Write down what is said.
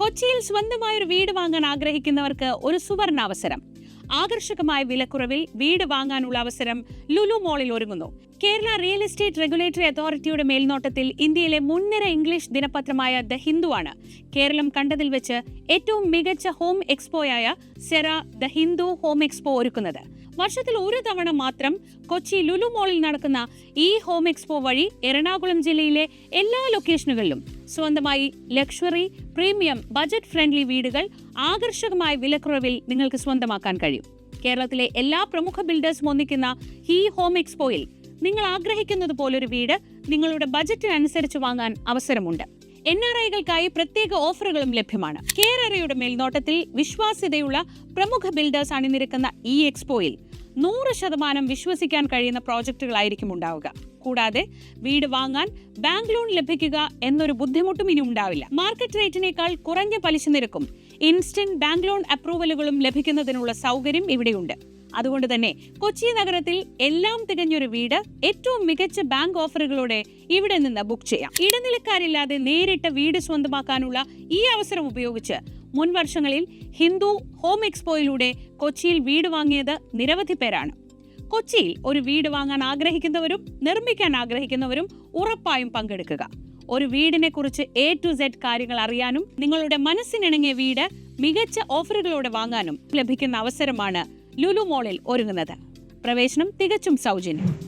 കൊച്ചിയിൽ സ്വന്തമായ ഒരു വീട് വാങ്ങാൻ ആഗ്രഹിക്കുന്നവർക്ക് ഒരു സുവർണാവസരം. ആകർഷകമായ വിലക്കുറവിൽ വീട് വാങ്ങാനുള്ള അവസരം ലുലു മോളിൽ ഒരുങ്ങുന്നു. കേരള റിയൽ എസ്റ്റേറ്റ് റെഗുലേറ്ററി അതോറിറ്റിയുടെ മേൽനോട്ടത്തിൽ ഇന്ത്യയിലെ മുൻനിര ഇംഗ്ലീഷ് ദിനപത്രമായ ദ ഹിന്ദുവാണ് കേരളം കണ്ടതിൽ വെച്ച് ഏറ്റവും മികച്ച ഹോം എക്സ്പോയായ Sera the Hindu home expo ഒരുക്കുന്നത്. വർഷത്തിൽ ഒരു തവണ മാത്രം കൊച്ചി ലുലു മോളിൽ നടക്കുന്ന ഈ ഹോം എക്സ്പോ വഴി എറണാകുളം ജില്ലയിലെ എല്ലാ ലൊക്കേഷനുകളിലും സ്വന്തമായി ലക്ഷറി, പ്രീമിയം, ബജറ്റ് ഫ്രണ്ട്ലി വീടുകൾ ആകർഷകമായ വിലക്കുറവിൽ നിങ്ങൾക്ക് സ്വന്തമാക്കാൻ കഴിയും. കേരളത്തിലെ എല്ലാ പ്രമുഖ ബിൽഡേഴ്സും ഒന്നിക്കുന്ന ഈ ഹോം എക്സ്പോയിൽ നിങ്ങൾ ആഗ്രഹിക്കുന്നത് പോലൊരു വീട് നിങ്ങളുടെ ബജറ്റിനനുസരിച്ച് വാങ്ങാൻ അവസരമുണ്ട്. NRIകൾക്കായി പ്രത്യേക ഓഫറുകളും ലഭ്യമാണ്. കേരളയുടെ മേൽനോട്ടത്തിൽ വിശ്വാസ്യതയുള്ള പ്രമുഖ ബിൽഡേഴ്സ് അണിനിരക്കുന്ന ഈ എക്സ്പോയിൽ 100% വിശ്വസിക്കാൻ കഴിയുന്ന പ്രോജക്റ്റുകളായിരിക്കും ഉണ്ടാവുക. കൂടാതെ വീട് വാങ്ങാൻ ബാങ്ക് ലോൺ ലഭിക്കുക എന്നൊരു ബുദ്ധിമുട്ടും ഇനി ഉണ്ടാവില്ല. മാർക്കറ്റ് റേറ്റിനേക്കാൾ കുറഞ്ഞ പലിശ നിരക്കും ഇൻസ്റ്റന്റ് ബാങ്ക് ലോൺ അപ്രൂവലുകളും ലഭിക്കുന്നതിനുള്ള സൗകര്യം ഇവിടെയുണ്ട്. അതുകൊണ്ട് തന്നെ കൊച്ചി നഗരത്തിൽ എല്ലാം തികഞ്ഞൊരു വീട് ഏറ്റവും മികച്ച ബാങ്ക് ഓഫറുകളോടെ ഇവിടെ നിന്ന് ബുക്ക് ചെയ്യാം. ഇടനിലക്കാരില്ലാതെ നേരിട്ട് വീട് സ്വന്തമാക്കാനുള്ള ഈ അവസരം ഉപയോഗിച്ച് മുൻ വർഷങ്ങളിൽ ഹിന്ദു ഹോം എക്സ്പോയിലൂടെ കൊച്ചിയിൽ വീട് വാങ്ങിയത് നിരവധി പേരാണ്. കൊച്ചിയിൽ ഒരു വീട് വാങ്ങാൻ ആഗ്രഹിക്കുന്നവരും നിർമ്മിക്കാൻ ആഗ്രഹിക്കുന്നവരും ഉറപ്പായും പങ്കെടുക്കുക. ഒരു വീടിനെ കുറിച്ച് A to Z കാര്യങ്ങൾ അറിയാനും നിങ്ങളുടെ മനസ്സിനിണങ്ങിയ വീട് മികച്ച ഓഫറുകളോടെ വാങ്ങാനും ലഭിക്കുന്ന അവസരമാണ് ലുലു മോളിൽ ഒരുങ്ങുന്നത്. പ്രവേശനം തികച്ചും സൗജന്യം.